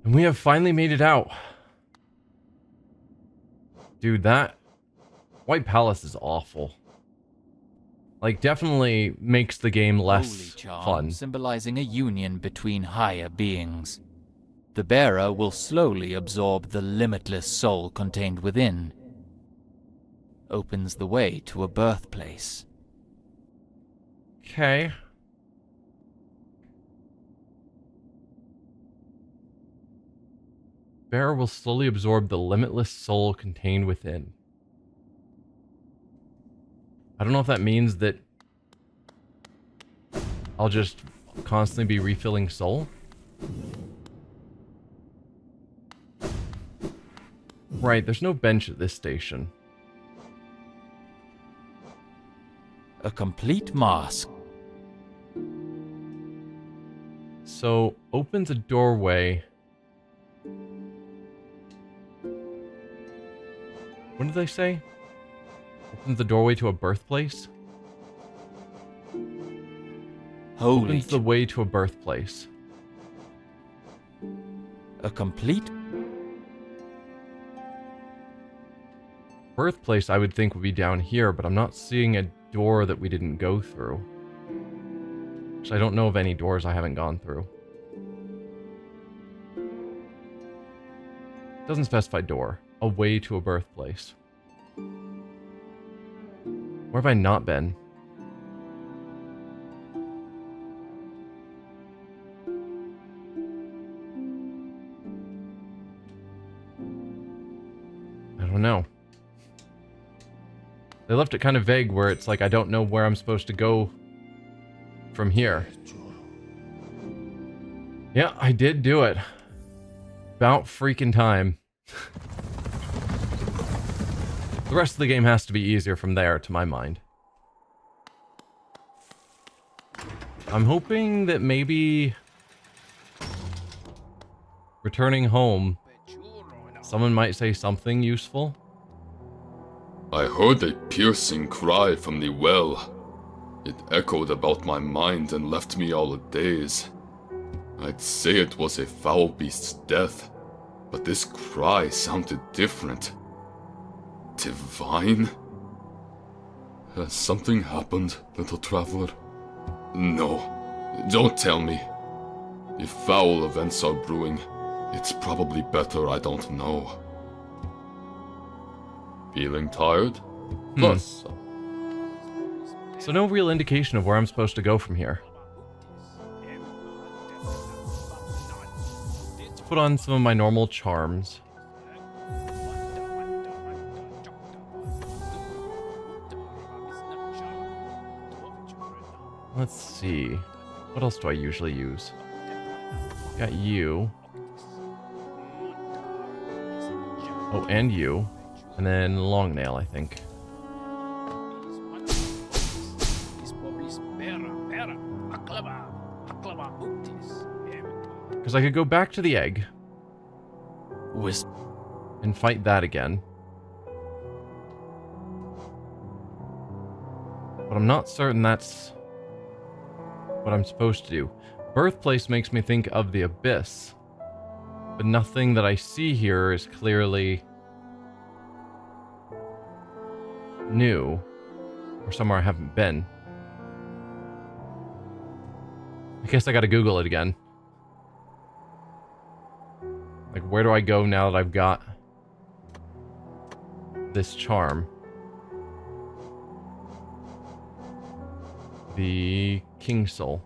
And we have finally made it out. Dude, that White Palace is awful. Like, definitely makes the game less Holy charm, fun. symbolizing a union between higher beings. The bearer will slowly absorb the limitless soul contained within. Opens the way to a birthplace. Okay. Bearer will slowly absorb the limitless soul contained within. I don't know if that means that I'll just constantly be refilling soul. Right, there's no bench at this station. A complete mask. So, opens a doorway. What did they say? Opens the doorway to a birthplace? Holy Opens the way to a birthplace. A complete... Birthplace I would think would be down here, but I'm not seeing a door that we didn't go through. So I don't know of any doors I haven't gone through. Doesn't specify door. A way to a birthplace. Where have I not been? I don't know. They left it kind of vague where it's like I don't know where I'm supposed to go from here. Yeah, I did do it. About freaking time. The rest of the game has to be easier from there, to my mind. I'm hoping that maybe returning home, someone might say something useful. I heard a piercing cry from the well. It echoed about my mind and left me all a daze. I'd say it was a foul beast's death, but this cry sounded different. Divine? Has something happened, little traveler? No, don't tell me. If foul events are brewing, it's probably better I don't know. Feeling tired? Plus. So no real indication of where I'm supposed to go from here. Let's put on some of my normal charms. Let's see. What else do I usually use? Got you. Oh, and you. And then long nail, I think. Because I could go back to the egg. Wisp. And fight that again. But I'm not certain that's what I'm supposed to do. Birthplace makes me think of the abyss. But nothing that I see here is clearly new, or somewhere I haven't been. I guess I gotta Google it again. Like, where do I go now that I've got this charm? The King Soul.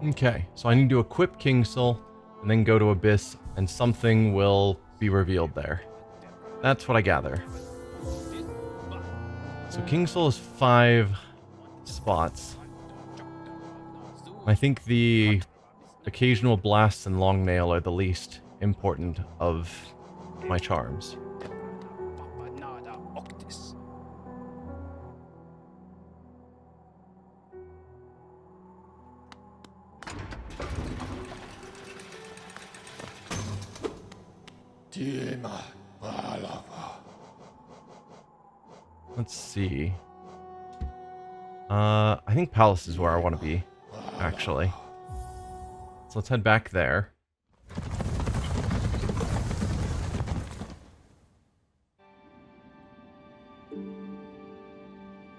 Okay, so I need to equip King Soul and then go to Abyss, and something will be revealed there. That's what I gather. So King Soul is 5 spots. I think the occasional blasts and long nail are the least important of my charms. Let's see. I think Palace is where I want to be, actually. So let's head back there.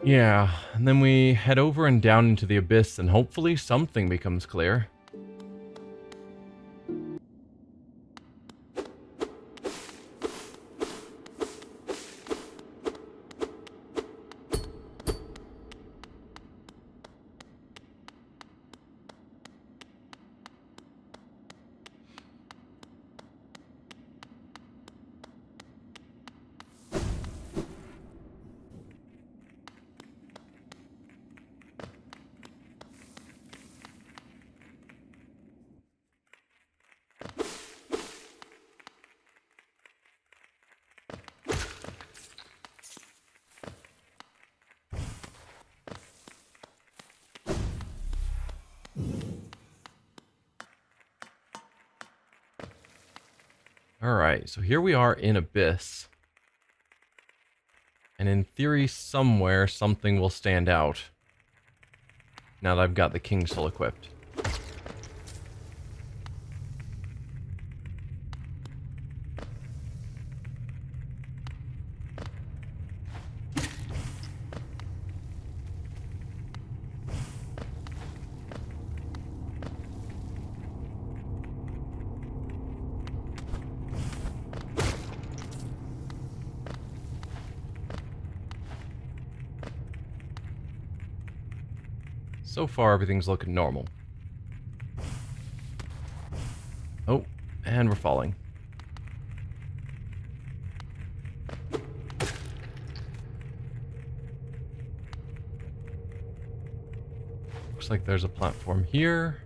Yeah, and then we head over and down into the Abyss, and hopefully something becomes clear. Alright, so here we are in Abyss. And in theory, somewhere, something will stand out. Now that I've got the King Soul equipped. So far, everything's looking normal. Oh, and we're falling. Looks like there's a platform here.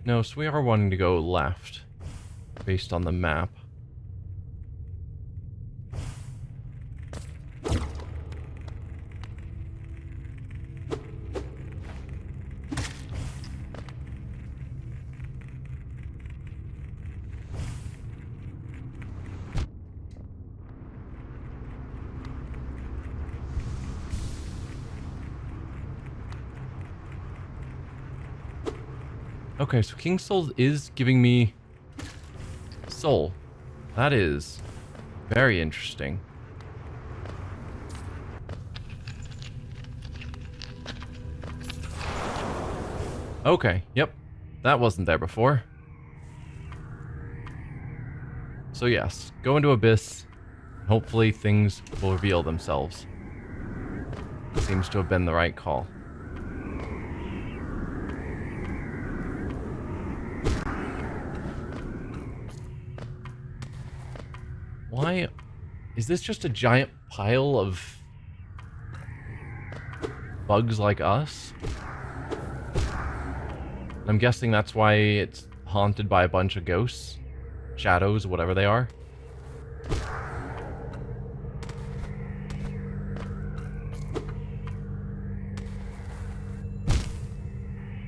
No, so we are wanting to go left, based on the map. Okay, so King Soul is giving me soul. That is very interesting. Okay, yep. That wasn't there before. So yes, go into Abyss. Hopefully things will reveal themselves. Seems to have been the right call. Why is this just a giant pile of bugs like us? I'm guessing that's why it's haunted by a bunch of ghosts, shadows, whatever they are.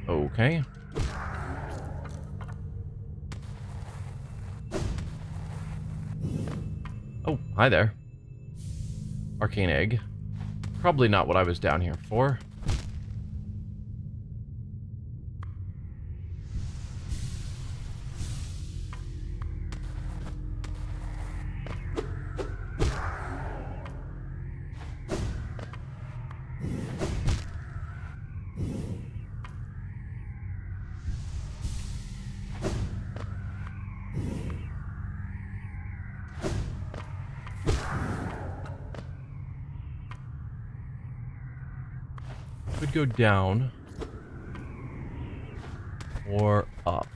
Okay. Oh, hi there. Arcane egg. Probably not what I was down here for. could go down or up.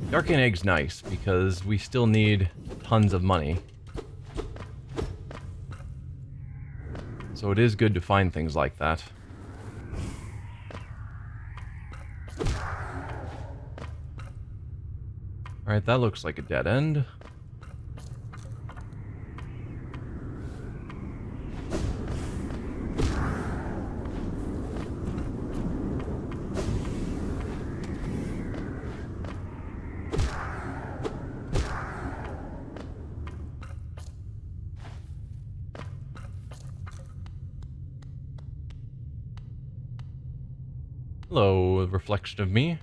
The arcane egg's nice because we still need tons of money. So it is good to find things like that. Alright, that looks like a dead end. Hello, reflection of me.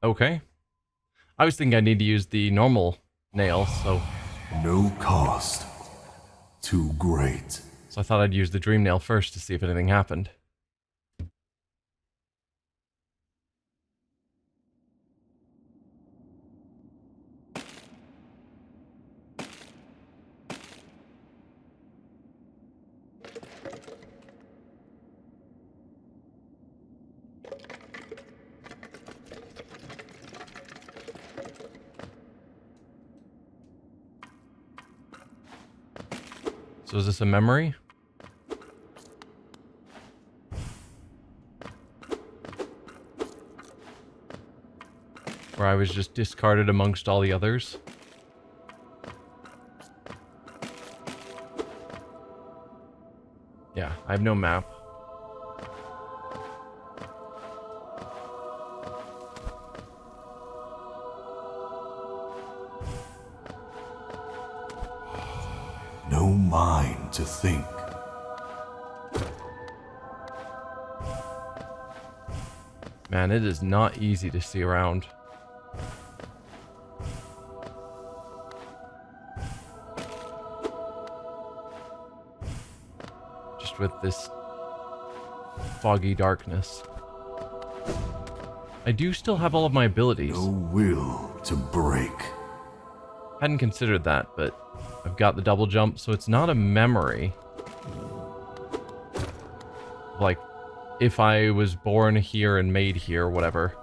Okay. I was thinking I need to use the normal nail, so... No cost. Too great. So I thought I'd use the dream nail first to see if anything happened. So is this a memory? Where I was just discarded amongst all the others? Yeah, I have no map. No mind to think. Man, it is not easy to see around. Just with this foggy darkness. I do still have all of my abilities. No will to break. Hadn't considered that, but I've got the double jump, so it's not a memory. Like, if I was born here and made here, whatever.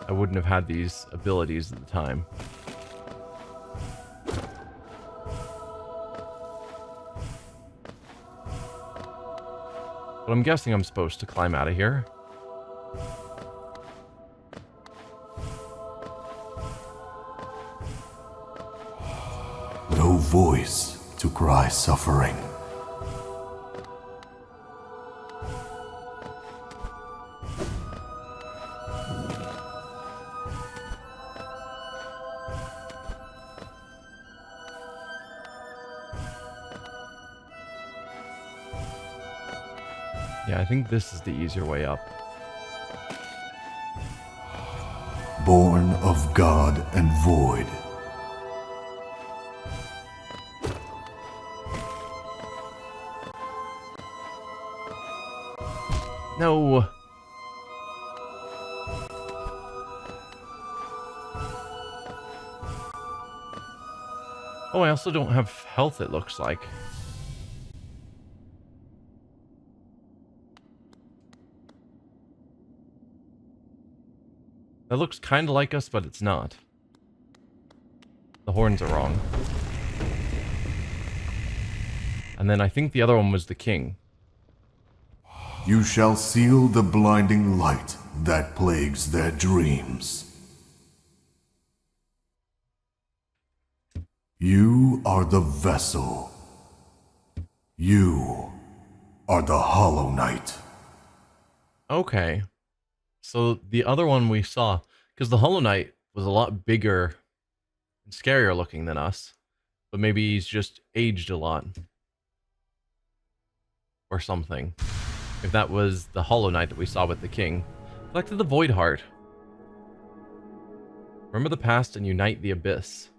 I wouldn't have had these abilities at the time. But I'm guessing I'm supposed to climb out of here. No voice to cry suffering. Yeah, I think this is the easier way up. Born of God and void. No. Oh, I also don't have health, it looks like. That looks kind of like us, but it's not. The horns are wrong. And then I think the other one was the king. You shall seal the blinding light that plagues their dreams. You are the vessel. You are the Hollow Knight. Okay. So the other one we saw, because the Hollow Knight was a lot bigger and scarier looking than us, but maybe he's just aged a lot. Or something. If that was the Hollow Knight that we saw with the king. Collected the Void Heart. Remember the past and unite the abyss.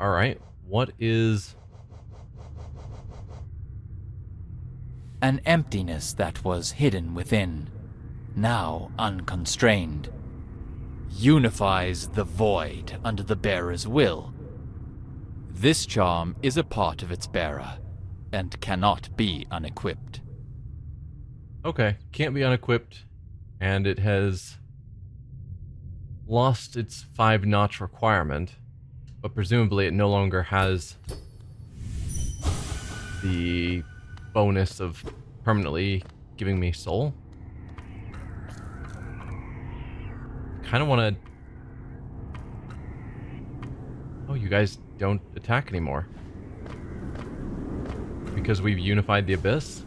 Alright, what is... An emptiness that was hidden within, now unconstrained, unifies the void under the bearer's will. This charm is a part of its bearer, and cannot be unequipped. Okay, can't be unequipped, and it has lost its 5-notch requirement, but presumably it no longer has the bonus of permanently giving me soul. Kind of want to... Oh, you guys don't attack anymore. Because we've unified the abyss?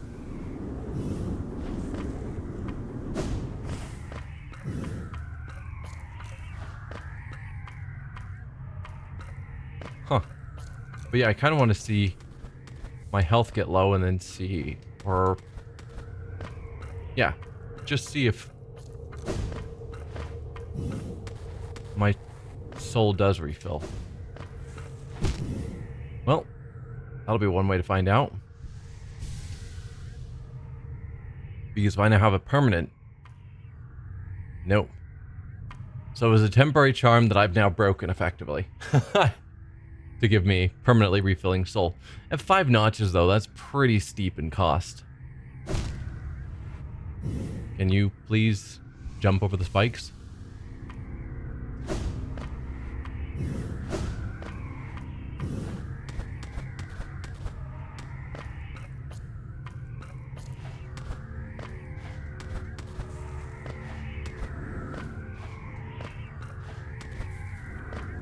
Huh. But yeah, I kind of want to see my health get low and then see... Or... Yeah. Just see if... my soul does refill. Well, that'll be one way to find out. Because if I now have a permanent... Nope. So it was a temporary charm that I've now broken, effectively. To give me permanently refilling soul. At 5 notches, though, that's pretty steep in cost. Can you please jump over the spikes?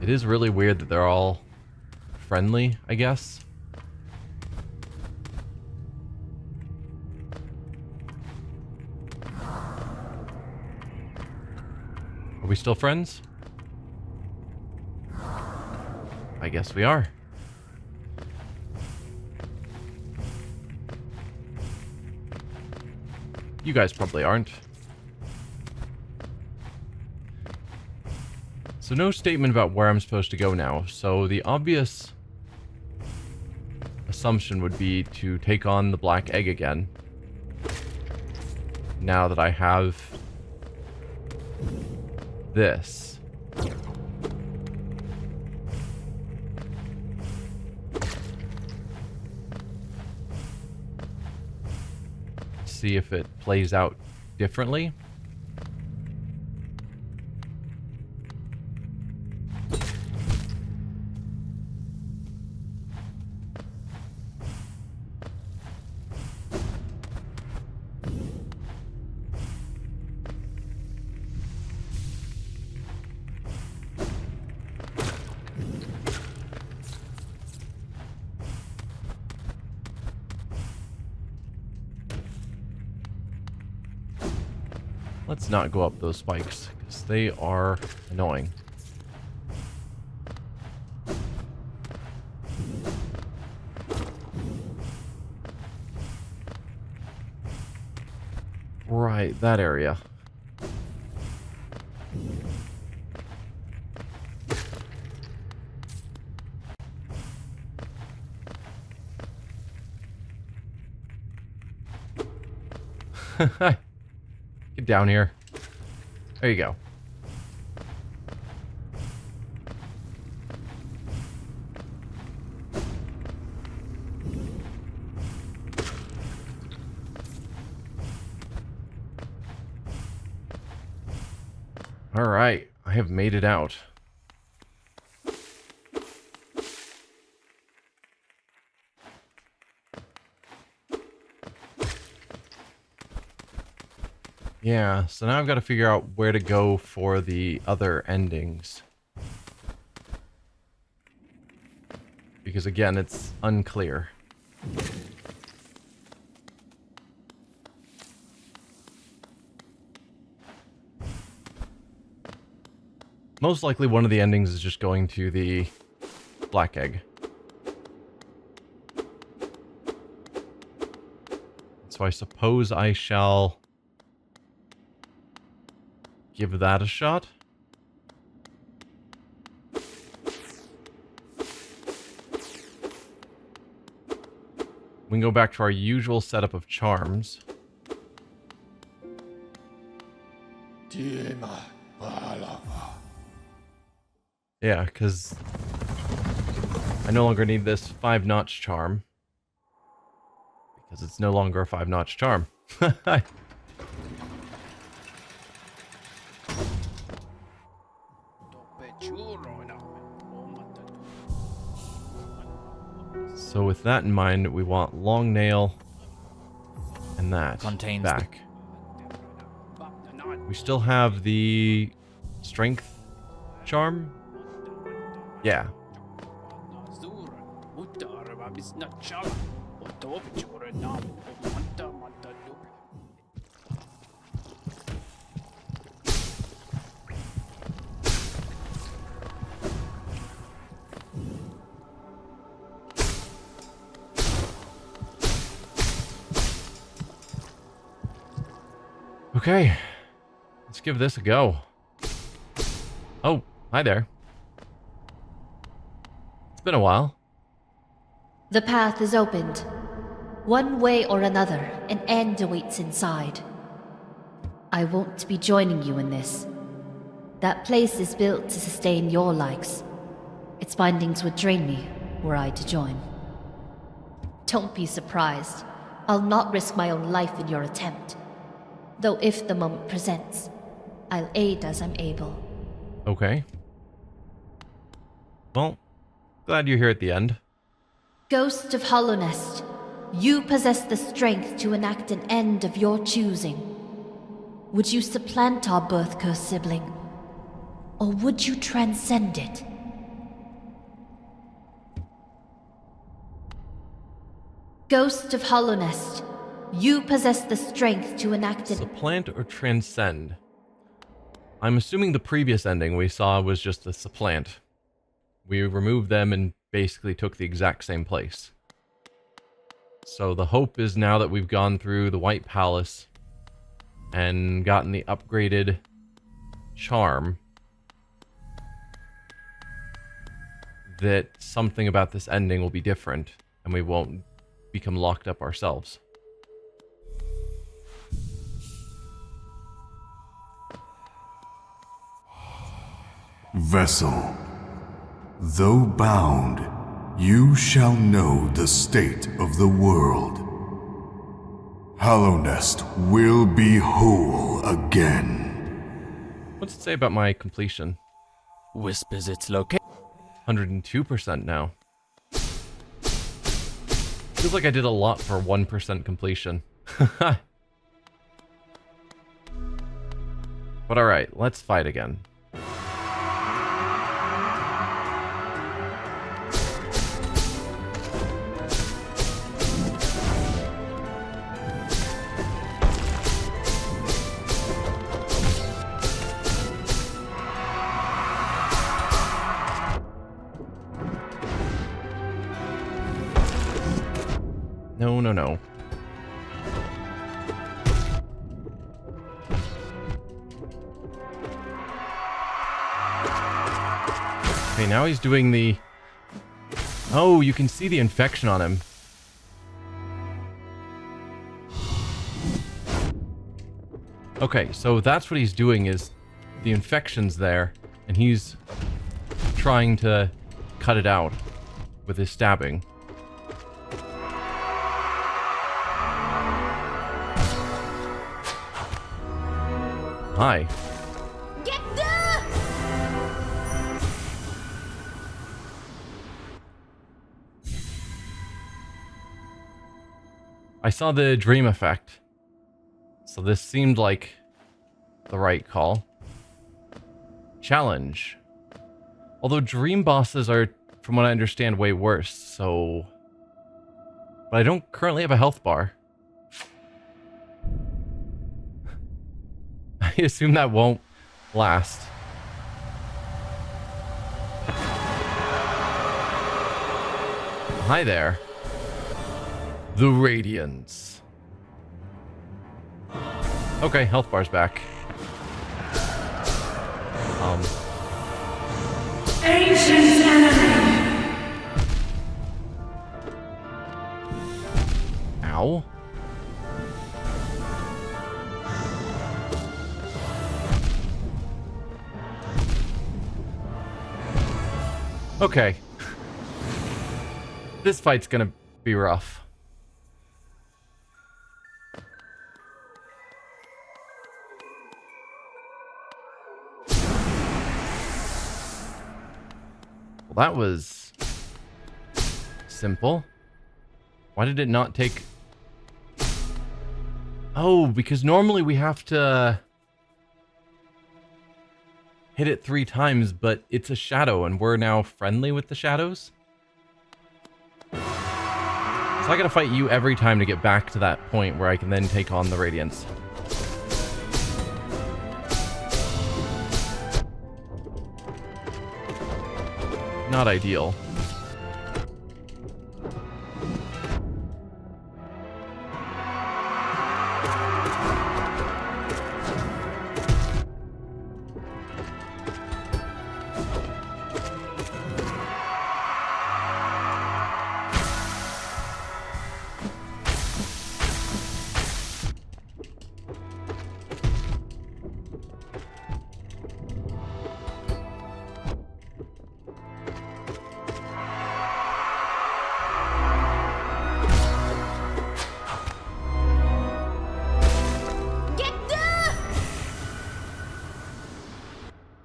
It is really weird that they're all friendly, I guess. Are we still friends? I guess we are. You guys probably aren't. So no statement about where I'm supposed to go now. So the obvious assumption would be to take on the black egg again. Now that I have this. See if it plays out differently. Let's not go up those spikes, because they are annoying. Right, that area. Get down here. There you go. All right, I have made it out. Yeah, so now I've got to figure out where to go for the other endings. Because again, it's unclear. Most likely one of the endings is just going to the black egg. So I suppose I shall give that a shot. We can go back to our usual setup of charms. Yeah, because I no longer need this 5-notch charm. Because it's no longer a 5-notch charm. So with that in mind, we want long nail and that Contains back. We still have the strength charm. Yeah. Okay, let's give this a go. Oh, hi there. It's been a while. The path is opened. One way or another, an end awaits inside. I won't be joining you in this. That place is built to sustain your likes. Its bindings would drain me were I to join. Don't be surprised. I'll not risk my own life in your attempt. Though if the moment presents, I'll aid as I'm able. Okay. Well, glad you're here at the end. Ghost of Hollownest, you possess the strength to enact an end of your choosing. Would you supplant our birth-cursed sibling? Or would you transcend it? Ghost of Hollownest, you possess the strength to enact an... Supplant or transcend? I'm assuming the previous ending we saw was just a supplant. We removed them and basically took the exact same place. So the hope is now that we've gone through the White Palace and gotten the upgraded charm, that something about this ending will be different and we won't become locked up ourselves. Vessel, though bound, you shall know the state of the world. Hollownest will be whole again. What's it say about my completion? Whispers its location. 102% now. Feels like I did a lot for 1% completion. But alright, let's fight again. No. Okay, now he's doing the... Oh, you can see the infection on him. Okay, so that's what he's doing, is the infection's there, and he's trying to cut it out with his stabbing. Hi. Get there! I saw the dream effect, so this seemed like the right call. Challenge. Although dream bosses are, from what I understand, way worse, so... But I don't currently have a health bar. I assume that won't last. Hi there. The Radiance. Okay, health bar's back. Ancient enemy! Ow. Okay. This fight's gonna be rough. Well, that was simple. Why did it not take... Oh, because normally we have to hit it 3 times, but it's a shadow and we're now friendly with the shadows. So I gotta fight you every time to get back to that point where I can then take on the Radiance. Not ideal.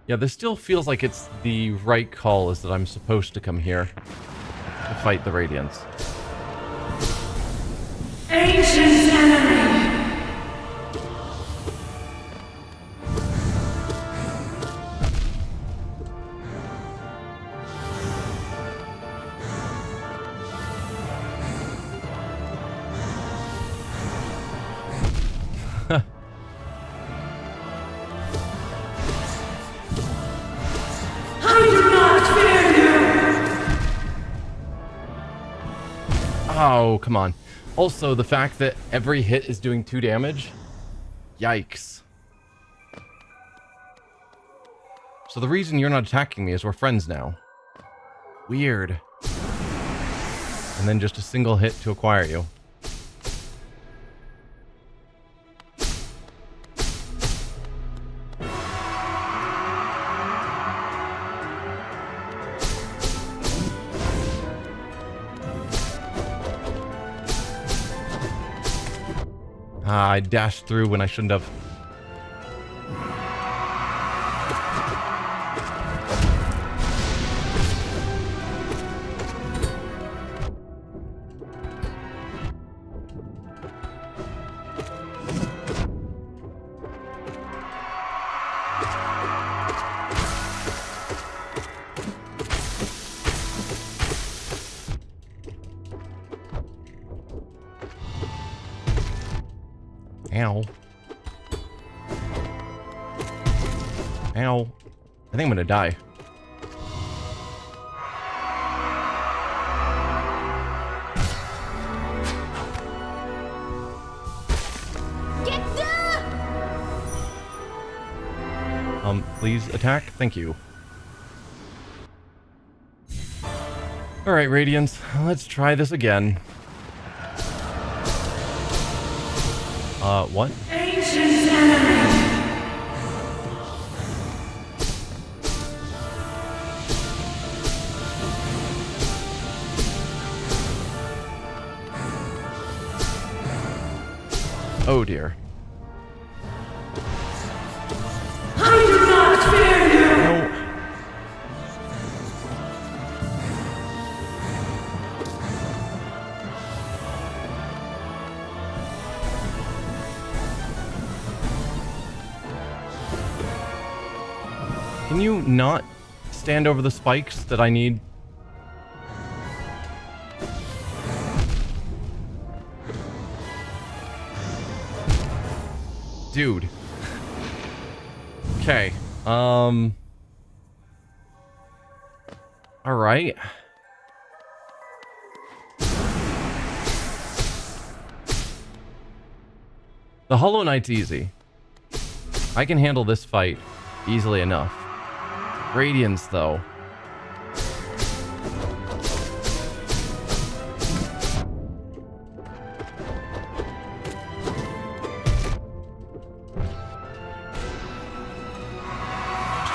Yeah, this still feels like it's the right call, is that I'm supposed to come here to fight the Radiance. Ancient enemy! Oh, come on. Also, the fact that every hit is doing 2 damage. Yikes. So the reason you're not attacking me is we're friends now. Weird. And then just a single hit to acquire you. I dashed through when I shouldn't have. Ow. Ow. I think I'm gonna die. Please attack. Thank you. Alright, Radiance. Let's try this again. What? Ancient enemy! Oh dear. I do not fear you! No. Can you not stand over the spikes that I need? Dude. Okay. All right. The Hollow Knight's easy. I can handle this fight easily enough. Radiance, though.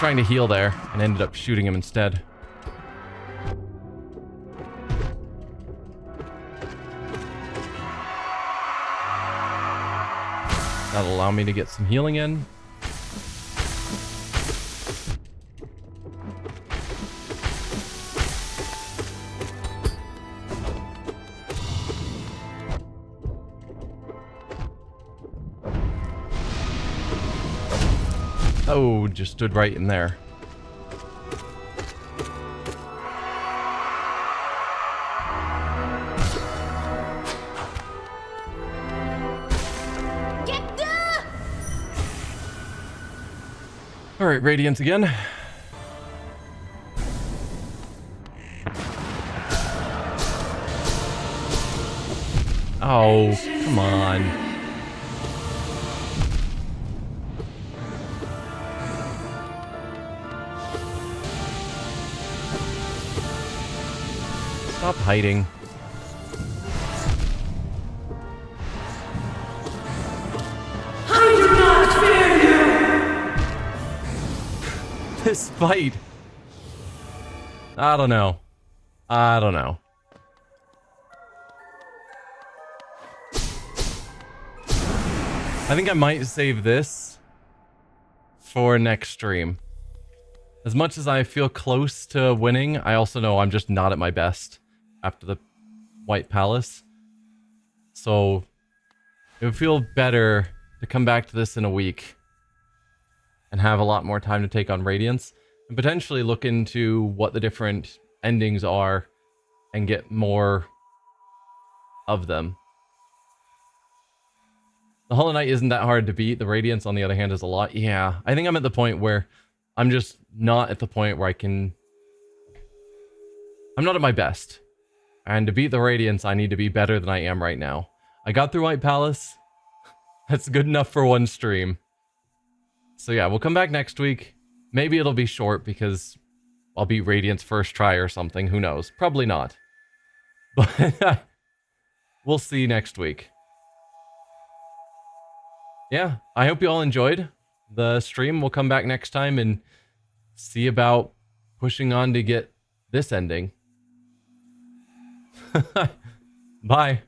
trying to heal there and ended up shooting him instead. That'll allow me to get some healing in. Oh, just stood right in there. All right, Radiance again. Oh, come on. Stop hiding. I do not fear you! This fight. I don't know. I don't know. I think I might save this for next stream. As much as I feel close to winning, I also know I'm just not at my best after the White Palace. So it would feel better to come back to this in a week and have a lot more time to take on Radiance and potentially look into what the different endings are and get more of them. The Hollow Knight isn't that hard to beat. The Radiance, on the other hand, is a lot. Yeah, I think I'm at the point where I'm just not at the point where I'm not at my best. And to beat the Radiance, I need to be better than I am right now. I got through White Palace. That's good enough for one stream. So yeah, we'll come back next week. Maybe it'll be short because I'll beat Radiance first try or something. Who knows? Probably not. But we'll see next week. Yeah, I hope you all enjoyed the stream. We'll come back next time and see about pushing on to get this ending. Bye.